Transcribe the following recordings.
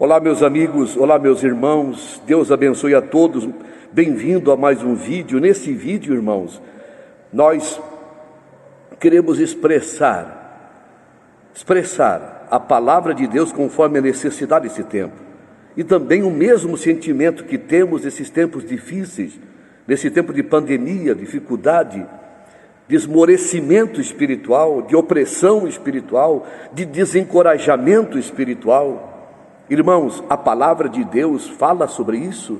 Olá, meus amigos, olá, meus irmãos, Deus abençoe a todos. Bem-vindo a mais um vídeo. Nesse vídeo, irmãos, nós queremos expressar a palavra de Deus conforme a necessidade desse tempo. E também o mesmo sentimento que temos nesses tempos difíceis, nesse tempo de pandemia, dificuldade, de esmorecimento espiritual, de opressão espiritual, de desencorajamento espiritual. Irmãos, a palavra de Deus fala sobre isso.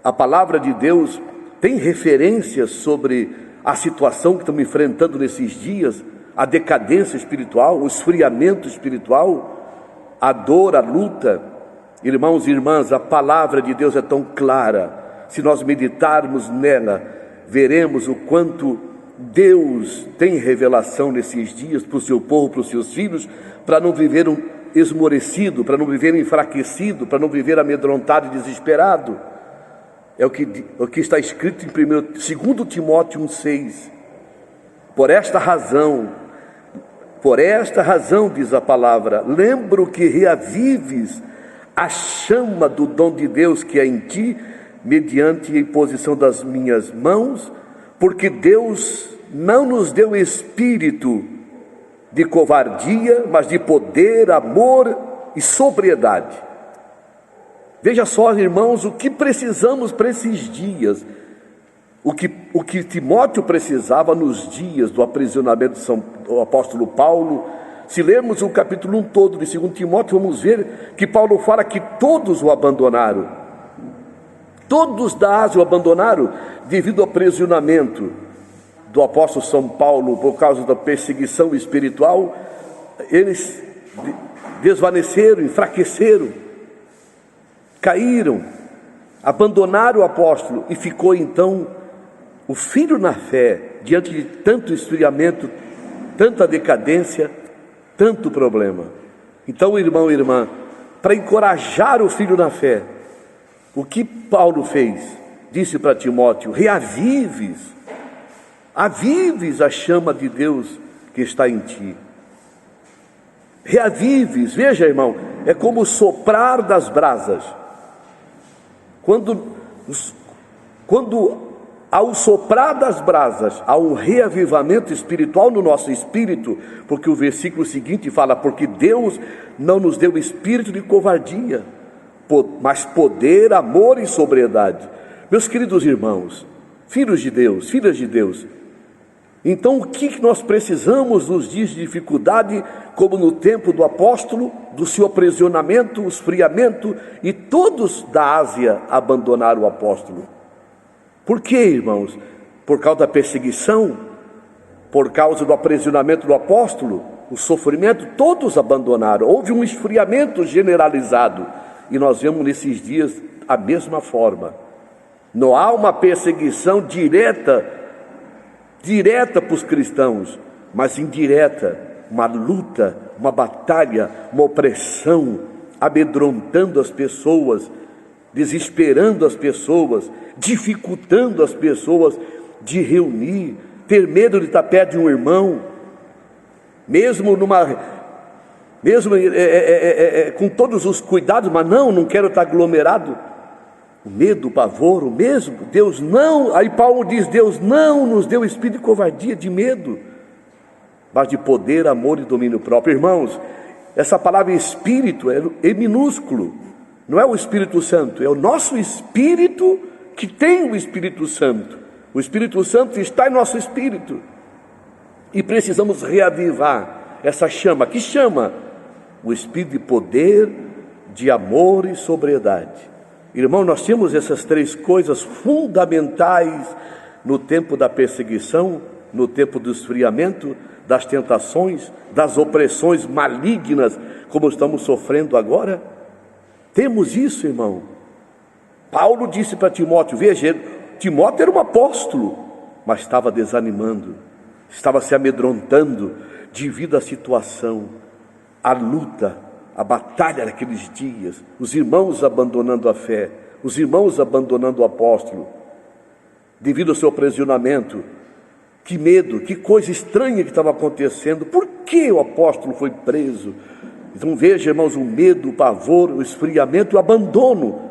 A palavra de Deus tem referências sobre a situação que estamos enfrentando nesses dias, a decadência espiritual, o esfriamento espiritual, a dor, a luta. Irmãos e irmãs, a palavra de Deus é tão clara. Se nós meditarmos nela, veremos o quanto Deus tem revelação nesses dias para o seu povo, para os seus filhos, para não viver esmorecido, para não viver enfraquecido, para não viver amedrontado e desesperado. É o que está escrito em 2 Timóteo 1,6. Por esta razão, diz a palavra, lembro que reavives a chama do dom de Deus que é em ti, mediante a imposição das minhas mãos, porque Deus não nos deu espírito de covardia, mas de poder, amor e sobriedade. Veja só, irmãos, o que precisamos para esses dias, o que Timóteo precisava nos dias do aprisionamento do apóstolo Paulo. Se lermos o capítulo 1 todo de 2 Timóteo, vamos ver que Paulo fala que todos o abandonaram. Todos da Ásia o abandonaram devido ao aprisionamento do apóstolo São Paulo por causa da perseguição espiritual. Eles desvaneceram, enfraqueceram, caíram, abandonaram o apóstolo e ficou então o filho na fé diante de tanto esfriamento, tanta decadência, tanto problema. Então, irmão e irmã, para encorajar o filho na fé, o que Paulo fez? Disse para Timóteo: reavives a chama de Deus que está em ti. Reavives, veja, irmão, é como soprar das brasas. Quando ao soprar das brasas, há um reavivamento espiritual no nosso espírito, porque o versículo seguinte fala: porque Deus não nos deu espírito de covardia, mas poder, amor e sobriedade. Meus queridos irmãos, filhos de Deus, filhas de Deus, então o que nós precisamos nos dias de dificuldade, como no tempo do apóstolo, do seu aprisionamento, o esfriamento, e todos da Ásia abandonaram o apóstolo? Por quê, irmãos? Por causa da perseguição, por causa do aprisionamento do apóstolo, o sofrimento, todos abandonaram. Houve um esfriamento generalizado, e nós vemos nesses dias a mesma forma. Não há uma perseguição direta para os cristãos, mas indireta, uma luta, uma batalha, uma opressão, amedrontando as pessoas, desesperando as pessoas, dificultando as pessoas de reunir, ter medo de estar perto de um irmão, mesmo com todos os cuidados, mas não quero estar aglomerado. O medo, o pavor, o mesmo. Deus não, aí Paulo diz: Deus não nos deu espírito de covardia, de medo, mas de poder, amor e domínio próprio. Irmãos, essa palavra espírito é minúsculo, não é o Espírito Santo, é o nosso espírito que tem o Espírito Santo. O Espírito Santo está em nosso espírito, e precisamos reavivar essa chama. Que chama? O espírito de poder, de amor e sobriedade. Irmão, nós temos essas três coisas fundamentais no tempo da perseguição, no tempo do esfriamento, das tentações, das opressões malignas, como estamos sofrendo agora. Temos isso, irmão. Paulo disse para Timóteo, veja, Timóteo era um apóstolo, mas estava desanimando, estava se amedrontando devido à situação, à luta, a batalha naqueles dias, os irmãos abandonando a fé, os irmãos abandonando o apóstolo, devido ao seu aprisionamento. Que medo, que coisa estranha que estava acontecendo. Por que o apóstolo foi preso? Então veja, irmãos, o medo, o pavor, o esfriamento e o abandono.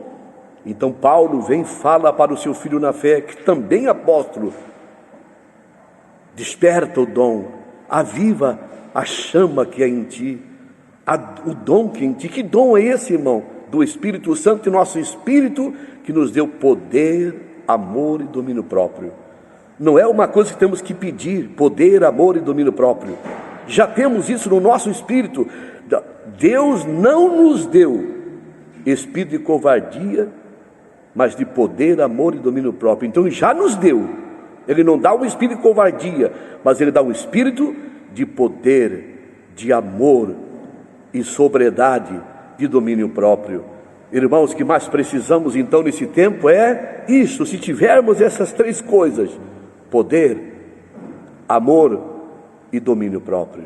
Então Paulo vem e fala para o seu filho na fé, que também é apóstolo: desperta o dom, aviva a chama que é em ti, o dom que é em ti. Que dom é esse, irmão? Do Espírito Santo, e nosso Espírito que nos deu poder, amor e domínio próprio. Não é uma coisa que temos que pedir, poder, amor e domínio próprio. Já temos isso no nosso espírito. Deus não nos deu espírito de covardia, mas de poder, amor e domínio próprio. Então já nos deu. Ele não dá um espírito de covardia, mas Ele dá um espírito de poder, de amor e sobriedade, de domínio próprio. Irmãos, o que mais precisamos então nesse tempo é isso. Se tivermos essas três coisas: poder, amor e domínio próprio.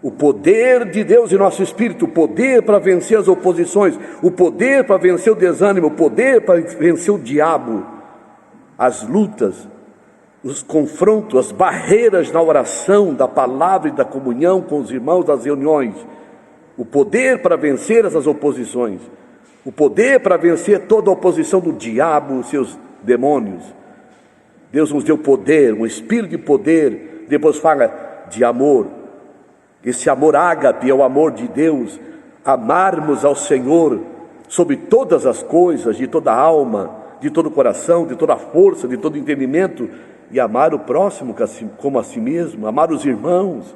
O poder de Deus em nosso espírito, o poder para vencer as oposições, o poder para vencer o desânimo, o poder para vencer o diabo, as lutas, os confrontos, as barreiras na oração, da palavra e da comunhão com os irmãos, das reuniões, o poder para vencer essas oposições, o poder para vencer toda a oposição do diabo, seus demônios. Deus nos deu poder, um espírito de poder. Depois fala de amor. Esse amor ágape é o amor de Deus. Amarmos ao Senhor sobre todas as coisas, de toda a alma, de todo o coração, de toda a força, de todo o entendimento, e amar o próximo como a si mesmo, amar os irmãos,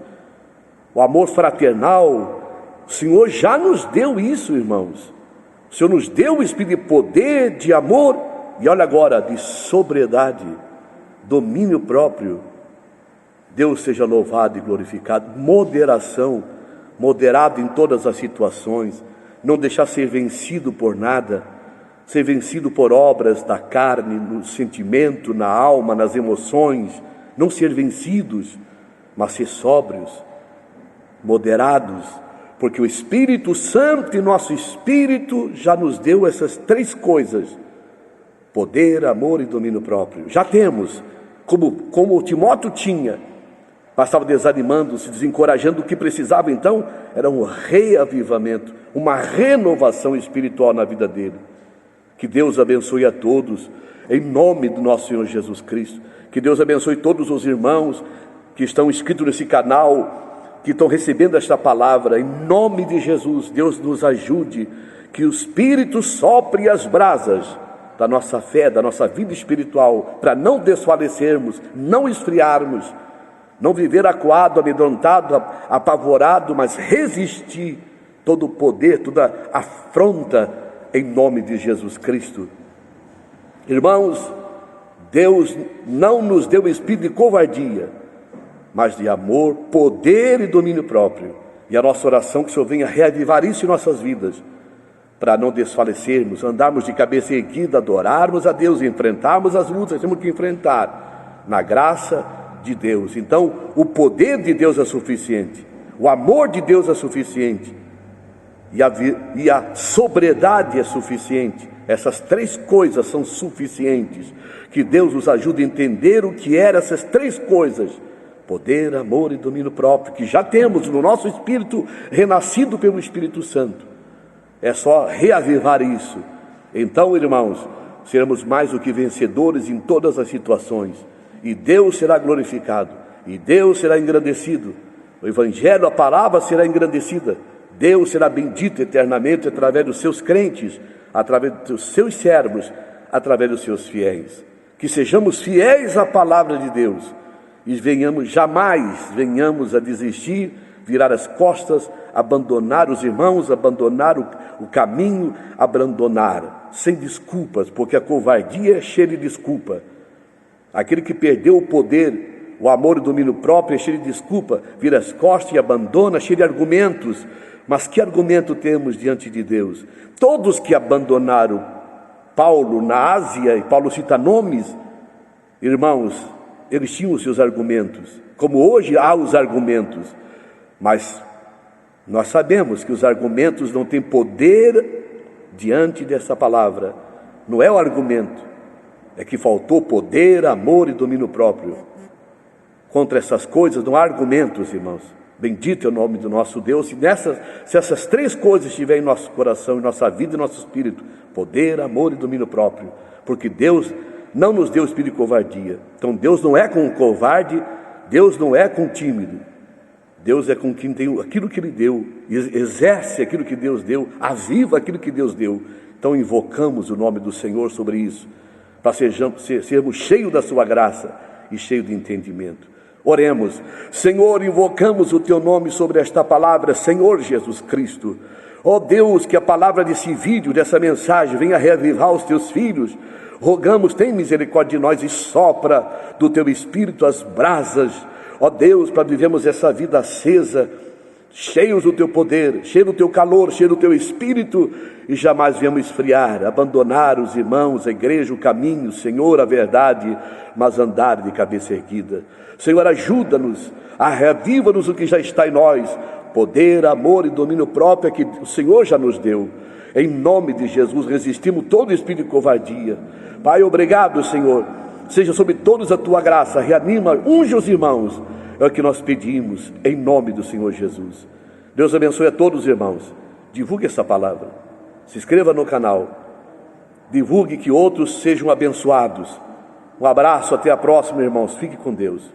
o amor fraternal. O Senhor já nos deu isso, irmãos. O Senhor nos deu o espírito de poder, de amor, e olha agora, de sobriedade, domínio próprio. Deus seja louvado e glorificado. Moderação, moderado em todas as situações, não deixar ser vencido por nada, ser vencido por obras da carne, no sentimento, na alma, nas emoções, não ser vencidos, mas ser sóbrios, moderados, porque o Espírito Santo e nosso Espírito já nos deu essas três coisas: poder, amor e domínio próprio. Já temos, como o Timóteo tinha, mas estava desanimando, se desencorajando. O que precisava então era um reavivamento, uma renovação espiritual na vida dele. Que Deus abençoe a todos, em nome do nosso Senhor Jesus Cristo. Que Deus abençoe todos os irmãos que estão inscritos nesse canal, que estão recebendo esta palavra, em nome de Jesus. Deus nos ajude, que o Espírito sopre as brasas da nossa fé, da nossa vida espiritual, para não desfalecermos, não esfriarmos, não viver acuado, amedrontado, apavorado, mas resistir todo o poder, toda afronta, em nome de Jesus Cristo. Irmãos, Deus não nos deu espírito de covardia, mas de amor, poder e domínio próprio. E a nossa oração que o Senhor venha reavivar isso em nossas vidas, para não desfalecermos, andarmos de cabeça erguida, adorarmos a Deus, enfrentarmos as lutas que temos que enfrentar, na graça de Deus. Então, o poder de Deus é suficiente, o amor de Deus é suficiente, e a sobriedade é suficiente. Essas três coisas são suficientes. Que Deus nos ajude a entender o que eram essas três coisas: poder, amor e domínio próprio, que já temos no nosso espírito, renascido pelo Espírito Santo. É só reavivar isso. Então, irmãos, seremos mais do que vencedores em todas as situações, e Deus será glorificado, e Deus será engrandecido. O Evangelho, a palavra será engrandecida. Deus será bendito eternamente através dos seus crentes, através dos seus servos, através dos seus fiéis. Que sejamos fiéis à palavra de Deus, e jamais venhamos a desistir, virar as costas, abandonar os irmãos, abandonar o caminho, abandonar sem desculpas, porque a covardia é cheia de desculpa. Aquele que perdeu o poder, o amor e o domínio próprio é cheio de desculpa, vira as costas e abandona, cheio de argumentos. Mas que argumento temos diante de Deus? Todos que abandonaram Paulo na Ásia, e Paulo cita nomes, irmãos, eles tinham os seus argumentos, como hoje há os argumentos, mas nós sabemos que os argumentos não têm poder diante dessa palavra. Não é o argumento, é que faltou poder, amor e domínio próprio. Contra essas coisas não há argumentos, irmãos. Bendito é o nome do nosso Deus. Se essas três coisas estiverem em nosso coração, em nossa vida e nosso espírito: poder, amor e domínio próprio. Porque Deus não nos deu espírito de covardia. Então Deus não é com o covarde, Deus não é com o tímido. Deus é com quem tem aquilo que Ele deu, exerce aquilo que Deus deu, aviva aquilo que Deus deu. Então invocamos o nome do Senhor sobre isso, para sermos cheios da sua graça e cheios de entendimento. Oremos. Senhor, invocamos o Teu nome sobre esta palavra, Senhor Jesus Cristo. Ó Deus, que a palavra desse vídeo, dessa mensagem, venha reavivar os Teus filhos. Rogamos, tem misericórdia de nós e sopra do Teu Espírito as brasas, ó Deus, para vivermos essa vida acesa, cheios do Teu poder, cheio do Teu calor, cheio do Teu Espírito, e jamais venhamos esfriar, abandonar os irmãos, a igreja, o caminho, Senhor, a verdade, mas andar de cabeça erguida. Senhor, ajuda-nos, reaviva-nos o que já está em nós, poder, amor e domínio próprio que o Senhor já nos deu. Em nome de Jesus, resistimos todo espírito de covardia. Pai, obrigado, Senhor. Seja sobre todos a Tua graça, reanima, unge os irmãos. É o que nós pedimos, em nome do Senhor Jesus. Deus abençoe a todos os irmãos. Divulgue essa palavra. Se inscreva no canal. Divulgue que outros sejam abençoados. Um abraço, até a próxima, irmãos. Fique com Deus.